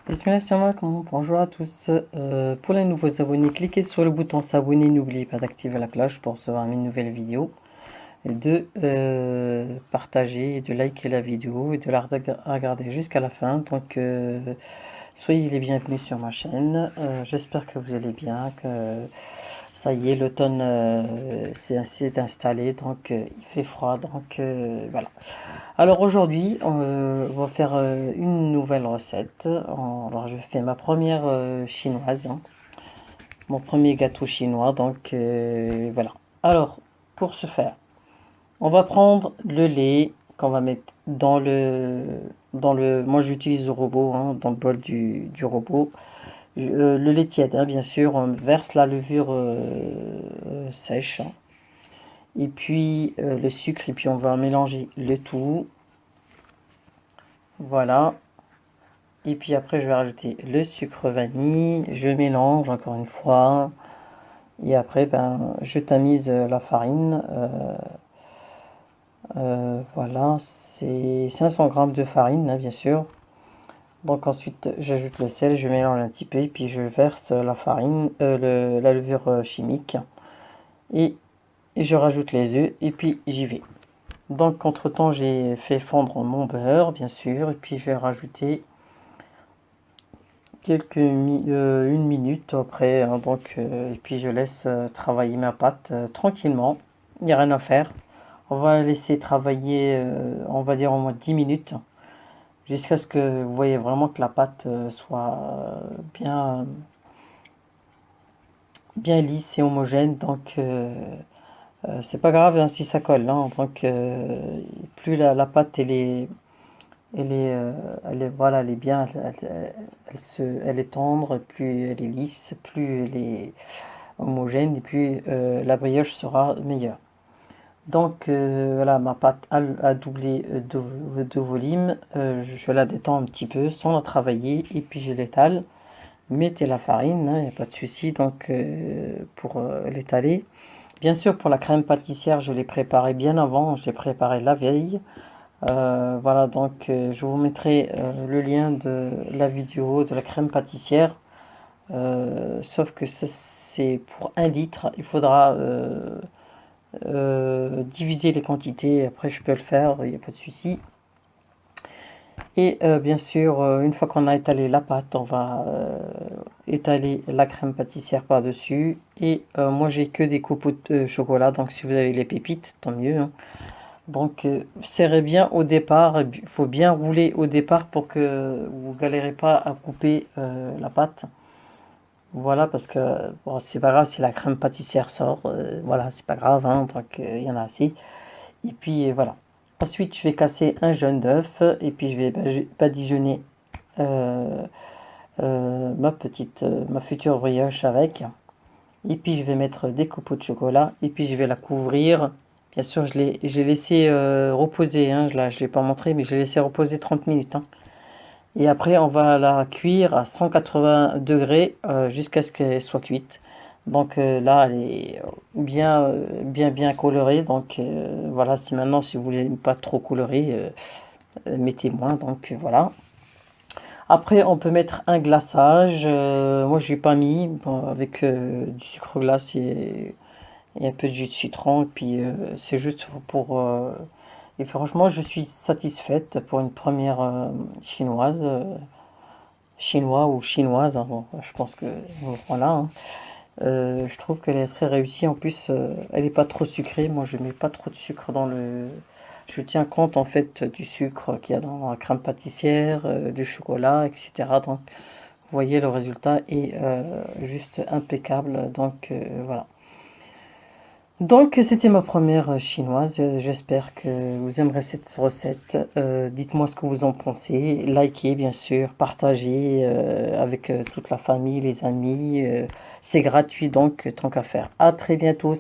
Bismillahirrahmanirrahim. Bonjour à tous. Pour les nouveaux abonnés, cliquez sur le bouton s'abonner. N'oubliez pas d'activer la cloche pour recevoir mes nouvelles vidéos. Et de partager et de liker la vidéo et de la regarder jusqu'à la fin. Donc, soyez les bienvenus sur ma chaîne. J'espère que vous allez bien, que ça y est, l'automne s'est installé, donc il fait froid. Donc, voilà. Alors aujourd'hui, on va faire une nouvelle recette. Alors je fais ma première chinoise, hein, mon premier gâteau chinois. Donc voilà. Alors pour ce faire, on va prendre le lait qu'on va mettre dans le. Moi j'utilise le robot, hein, dans le bol du robot. Le lait tiède, hein, bien sûr. On verse la levure sèche, hein, et puis le sucre, et puis on va mélanger le tout. Voilà. Et puis après, je vais rajouter le sucre vanille. Je mélange encore une fois. Et après, ben, je tamise la farine. Voilà, c'est 500 grammes de farine, hein, bien sûr. Donc ensuite, j'ajoute le sel, je mélange un petit peu. Et puis je verse la farine, la levure chimique. Et, et je rajoute les œufs. Et puis j'y vais. Donc entre-temps, j'ai fait fondre mon beurre, bien sûr. Et puis je vais rajouter une minute après, hein, donc et puis je laisse travailler ma pâte tranquillement. Il n'y a rien à faire, on va la laisser travailler, on va dire au moins 10 minutes, jusqu'à ce que vous voyez vraiment que la pâte soit bien lisse et homogène. Donc c'est pas grave, hein, si ça colle, hein. Donc plus la pâte voilà, elle est bien, elle est tendre, plus elle est lisse, plus elle est homogène, et puis la brioche sera meilleure. Donc voilà, ma pâte a doublé de volume. Je la détends un petit peu sans la travailler, et puis je l'étale. Mettez la farine, il n'y a pas de souci, donc pour l'étaler. Bien sûr, pour la crème pâtissière, je l'ai préparée bien avant, je l'ai préparée la veille. Voilà, donc je vous mettrai le lien de la vidéo de la crème pâtissière. Sauf que ça, c'est pour 1 litre. Il faudra diviser les quantités. Après, je peux le faire, il n'y a pas de souci. Et bien sûr, une fois qu'on a étalé la pâte, on va étaler la crème pâtissière par-dessus. Et moi, j'ai que des copeaux de chocolat. Donc, si vous avez les pépites, tant mieux, hein. Donc, serrez bien au départ. Il faut bien rouler au départ pour que vous galérez pas à couper la pâte. Voilà, parce que bon, c'est pas grave si la crème pâtissière sort. Voilà, c'est pas grave, hein, donc il y en a assez. Et puis voilà. Ensuite, je vais casser un jaune d'œuf et puis je vais badigeonner euh, ma future brioche avec. Et puis je vais mettre des copeaux de chocolat et puis je vais la couvrir. Bien sûr, j'ai laissé reposer, hein, je l'ai pas montré, mais je l'ai laissé reposer 30 minutes, hein. Et après, on va la cuire à 180 degrés jusqu'à ce qu'elle soit cuite. Donc là, elle est bien colorée. Donc voilà, si maintenant, si vous voulez pas trop colorer, mettez moins. Donc voilà. Après, on peut mettre un glaçage. Moi, j'ai pas mis, bon, avec du sucre glace et un peu de jus de citron. Et puis, c'est juste pour. Et franchement, je suis satisfaite pour une première chinoise. Chinois ou chinoise, hein, bon, je pense que voilà, hein. Je trouve qu'elle est très réussie. En plus, elle n'est pas trop sucrée. Moi, je mets pas trop de sucre dans le. Je tiens compte en fait du sucre qu'il y a dans la crème pâtissière, du chocolat, etc. Donc, vous voyez, le résultat est juste impeccable. Donc, voilà. Donc, c'était ma première chinoise. J'espère que vous aimerez cette recette. Dites-moi ce que vous en pensez. Likez, bien sûr. Partagez avec toute la famille, les amis. C'est gratuit, donc tant qu'à faire. À très bientôt.